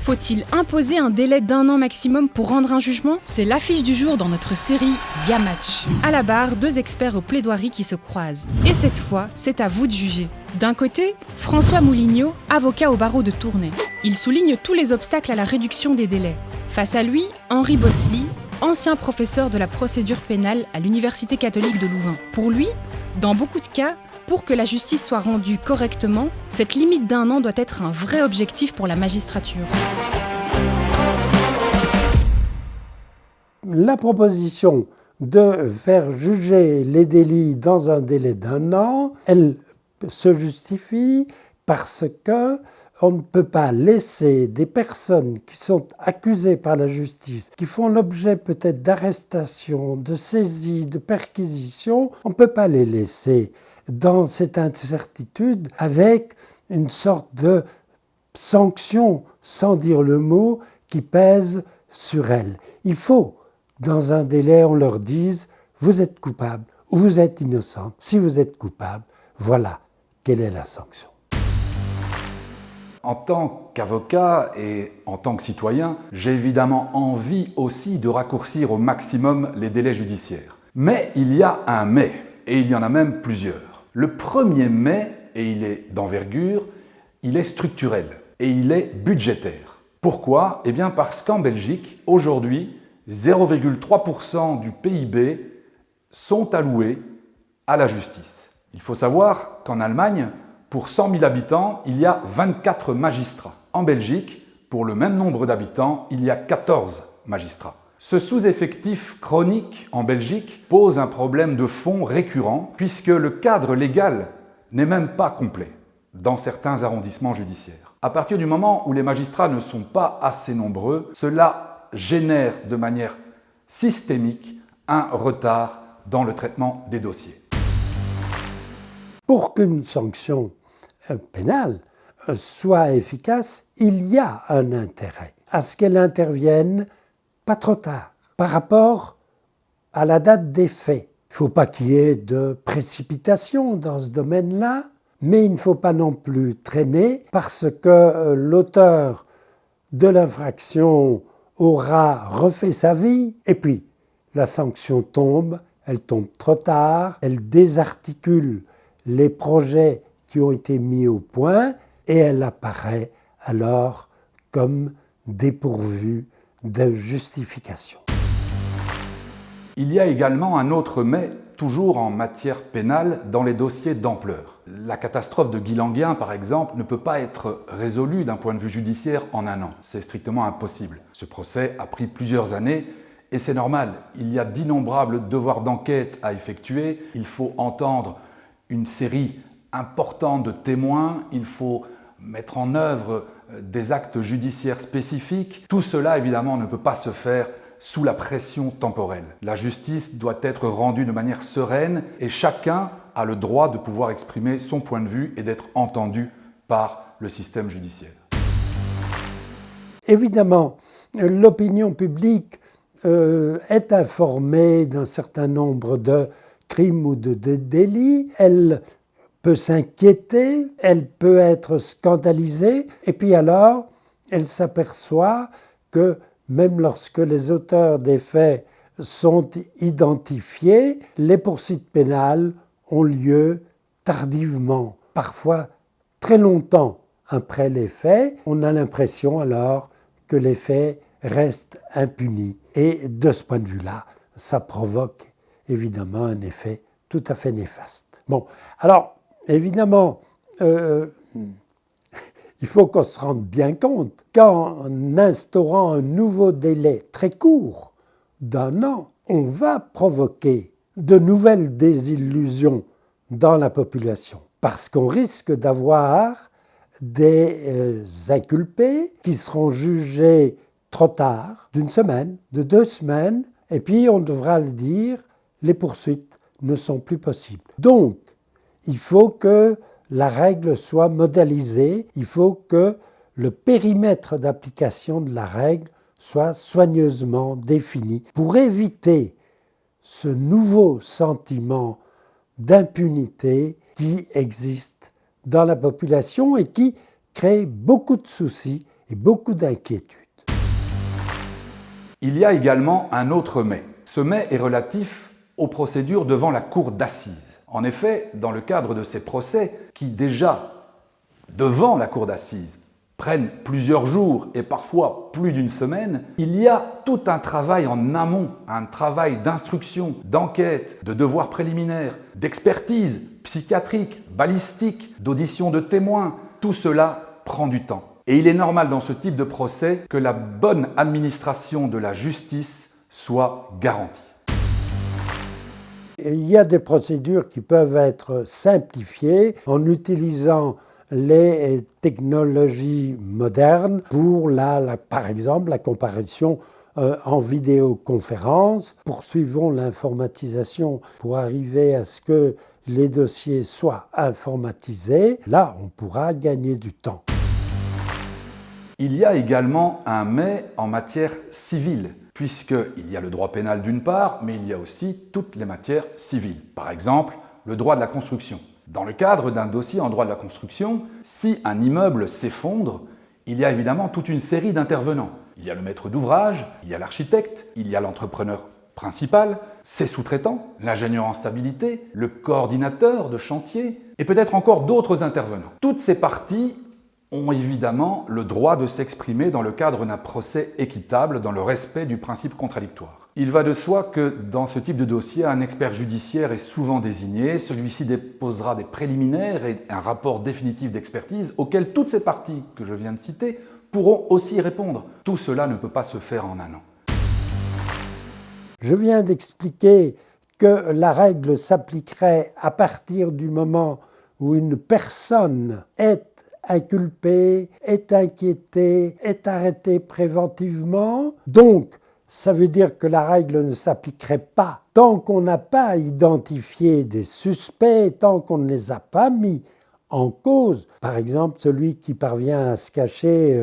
Faut-il imposer un délai d'1 an maximum pour rendre un jugement? C'est l'affiche du jour dans notre série Y'a Match. À la barre, 2 experts aux plaidoiries qui se croisent. Et cette fois, c'est à vous de juger. D'un côté, François Moulignot, avocat au barreau de Tournai. Il souligne tous les obstacles à la réduction des délais. Face à lui, Henri Bossely, ancien professeur de la procédure pénale à l'Université catholique de Louvain. Pour lui, dans beaucoup de cas, pour que la justice soit rendue correctement, cette limite d'1 an doit être un vrai objectif pour la magistrature. La proposition de faire juger les délits dans un délai d'1 an, elle se justifie parce que on ne peut pas laisser des personnes qui sont accusées par la justice, qui font l'objet peut-être d'arrestations, de saisies, de perquisitions, on ne peut pas les laisser dans cette incertitude avec une sorte de sanction, sans dire le mot, qui pèse sur elles. Il faut, dans un délai, on leur dise « vous êtes coupable » ou « vous êtes innocent ». Si vous êtes coupable, voilà quelle est la sanction. En tant qu'avocat et en tant que citoyen, j'ai évidemment envie aussi de raccourcir au maximum les délais judiciaires. Mais il y a un mais, et il y en a même plusieurs. Le premier mais, et il est d'envergure, il est structurel et il est budgétaire. Pourquoi? Eh bien parce qu'en Belgique, aujourd'hui, 0,3% du PIB sont alloués à la justice. Il faut savoir qu'en Allemagne, pour 100 000 habitants, il y a 24 magistrats. En Belgique, pour le même nombre d'habitants, il y a 14 magistrats. Ce sous-effectif chronique en Belgique pose un problème de fond récurrent puisque le cadre légal n'est même pas complet dans certains arrondissements judiciaires. À partir du moment où les magistrats ne sont pas assez nombreux, cela génère de manière systémique un retard dans le traitement des dossiers. Pour qu'une sanction pénale soit efficace, il y a un intérêt à ce qu'elle intervienne pas trop tard par rapport à la date des faits. Il ne faut pas qu'il y ait de précipitation dans ce domaine-là, mais il ne faut pas non plus traîner parce que l'auteur de l'infraction aura refait sa vie et puis la sanction tombe, elle tombe trop tard, elle désarticule les projets qui ont été mis au point et elle apparaît alors comme dépourvue de justification. Il y a également un autre mais, toujours en matière pénale, dans les dossiers d'ampleur. La catastrophe de Guy Languien, par exemple, ne peut pas être résolue d'un point de vue judiciaire en 1 an. C'est strictement impossible. Ce procès a pris plusieurs années et c'est normal. Il y a d'innombrables devoirs d'enquête à effectuer. Il faut entendre une série importante de témoins. Il faut mettre en œuvre des actes judiciaires spécifiques. Tout cela, évidemment, ne peut pas se faire sous la pression temporelle. La justice doit être rendue de manière sereine et chacun a le droit de pouvoir exprimer son point de vue et d'être entendu par le système judiciaire. Évidemment, l'opinion publique est informée d'un certain nombre de crimes ou de délits. Elle peut s'inquiéter, elle peut être scandalisée et puis alors elle s'aperçoit que même lorsque les auteurs des faits sont identifiés, les poursuites pénales ont lieu tardivement, parfois très longtemps après les faits. On a l'impression alors que les faits restent impunis. Et de ce point de vue-là, ça provoque évidemment un effet tout à fait néfaste. Bon, alors évidemment, il faut qu'on se rende bien compte qu'en instaurant un nouveau délai très court d'1 an, on va provoquer de nouvelles désillusions dans la population. Parce qu'on risque d'avoir des inculpés qui seront jugés trop tard, d'1 semaine, de 2 semaines, et puis on devra le dire, les poursuites ne sont plus possibles. Donc, il faut que la règle soit modélisée, il faut que le périmètre d'application de la règle soit soigneusement défini pour éviter ce nouveau sentiment d'impunité qui existe dans la population et qui crée beaucoup de soucis et beaucoup d'inquiétudes. Il y a également un autre mais. Ce mais est relatif aux procédures devant la cour d'assises. En effet, dans le cadre de ces procès, qui déjà, devant la cour d'assises, prennent plusieurs jours et parfois plus d'une semaine, il y a tout un travail en amont, un travail d'instruction, d'enquête, de devoirs préliminaires, d'expertise psychiatrique, balistique, d'audition de témoins. Tout cela prend du temps. Et il est normal dans ce type de procès que la bonne administration de la justice soit garantie. Il y a des procédures qui peuvent être simplifiées en utilisant les technologies modernes pour, par exemple, la comparution en vidéoconférence. Poursuivons l'informatisation pour arriver à ce que les dossiers soient informatisés. Là, on pourra gagner du temps. Il y a également un mais en matière civile, puisqu'il y a le droit pénal d'une part, mais il y a aussi toutes les matières civiles. Par exemple, le droit de la construction. Dans le cadre d'un dossier en droit de la construction, si un immeuble s'effondre, il y a évidemment toute une série d'intervenants. Il y a le maître d'ouvrage, il y a l'architecte, il y a l'entrepreneur principal, ses sous-traitants, l'ingénieur en stabilité, le coordinateur de chantier, et peut-être encore d'autres intervenants. Toutes ces parties ont évidemment le droit de s'exprimer dans le cadre d'un procès équitable dans le respect du principe contradictoire. Il va de soi que dans ce type de dossier, un expert judiciaire est souvent désigné. Celui-ci déposera des préliminaires et un rapport définitif d'expertise auquel toutes ces parties que je viens de citer pourront aussi répondre. Tout cela ne peut pas se faire en un an. Je viens d'expliquer que la règle s'appliquerait à partir du moment où une personne est inculpé, est inquiété, est arrêté préventivement. Donc, ça veut dire que la règle ne s'appliquerait pas tant qu'on n'a pas identifié des suspects, tant qu'on ne les a pas mis en cause. Par exemple, celui qui parvient à se cacher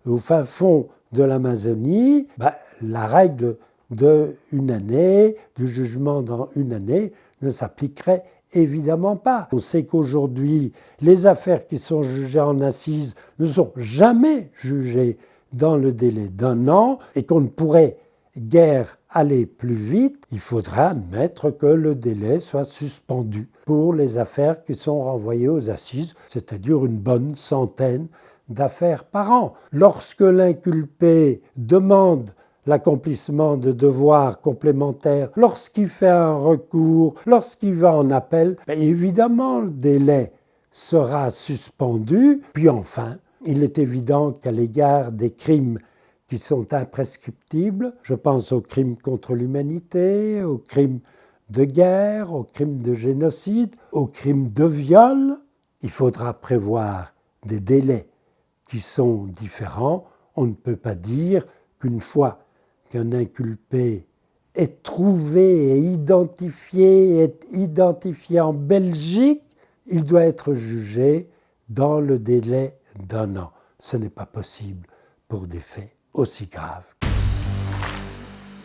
au fin fond de l'Amazonie, la règle de une année, du jugement dans une année, ne s'appliquerait évidemment pas. On sait qu'aujourd'hui, les affaires qui sont jugées en assises ne sont jamais jugées dans le délai d'un an et qu'on ne pourrait guère aller plus vite. Il faudra admettre que le délai soit suspendu pour les affaires qui sont renvoyées aux assises, c'est-à-dire une bonne centaine d'affaires par an. Lorsque l'inculpé demande l'accomplissement de devoirs complémentaires, lorsqu'il fait un recours, lorsqu'il va en appel, évidemment le délai sera suspendu. Puis enfin, il est évident qu'à l'égard des crimes qui sont imprescriptibles, je pense aux crimes contre l'humanité, aux crimes de guerre, aux crimes de génocide, aux crimes de viol, il faudra prévoir des délais qui sont différents. On ne peut pas dire qu'une fois qu'un inculpé est trouvé et identifié en Belgique, il doit être jugé dans le délai d'un an. Ce n'est pas possible pour des faits aussi graves.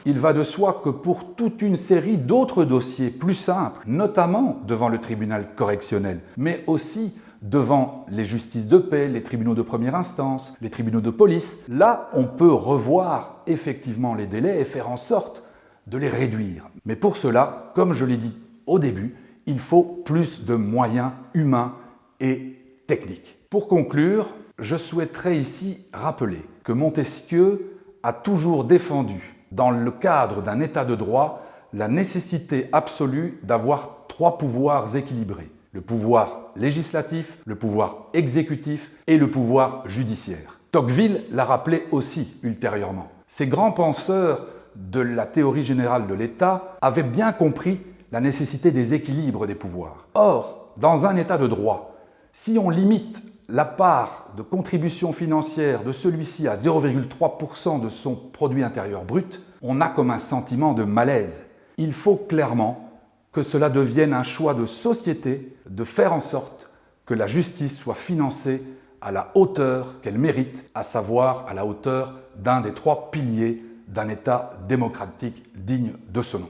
Il va de soi que pour toute une série d'autres dossiers plus simples, notamment devant le tribunal correctionnel, mais aussi devant les justices de paix, les tribunaux de première instance, les tribunaux de police, là, on peut revoir effectivement les délais et faire en sorte de les réduire. Mais pour cela, comme je l'ai dit au début, il faut plus de moyens humains et techniques. Pour conclure, je souhaiterais ici rappeler que Montesquieu a toujours défendu, dans le cadre d'un état de droit, la nécessité absolue d'avoir 3 pouvoirs équilibrés. Le pouvoir législatif, le pouvoir exécutif et le pouvoir judiciaire. Tocqueville l'a rappelé aussi ultérieurement. Ces grands penseurs de la théorie générale de l'État avaient bien compris la nécessité des équilibres des pouvoirs. Or, dans un état de droit, si on limite la part de contribution financière de celui-ci à 0,3% de son produit intérieur brut, on a comme un sentiment de malaise. Il faut clairement que cela devienne un choix de société de faire en sorte que la justice soit financée à la hauteur qu'elle mérite, à savoir à la hauteur d'un des 3 piliers d'un État démocratique digne de ce nom.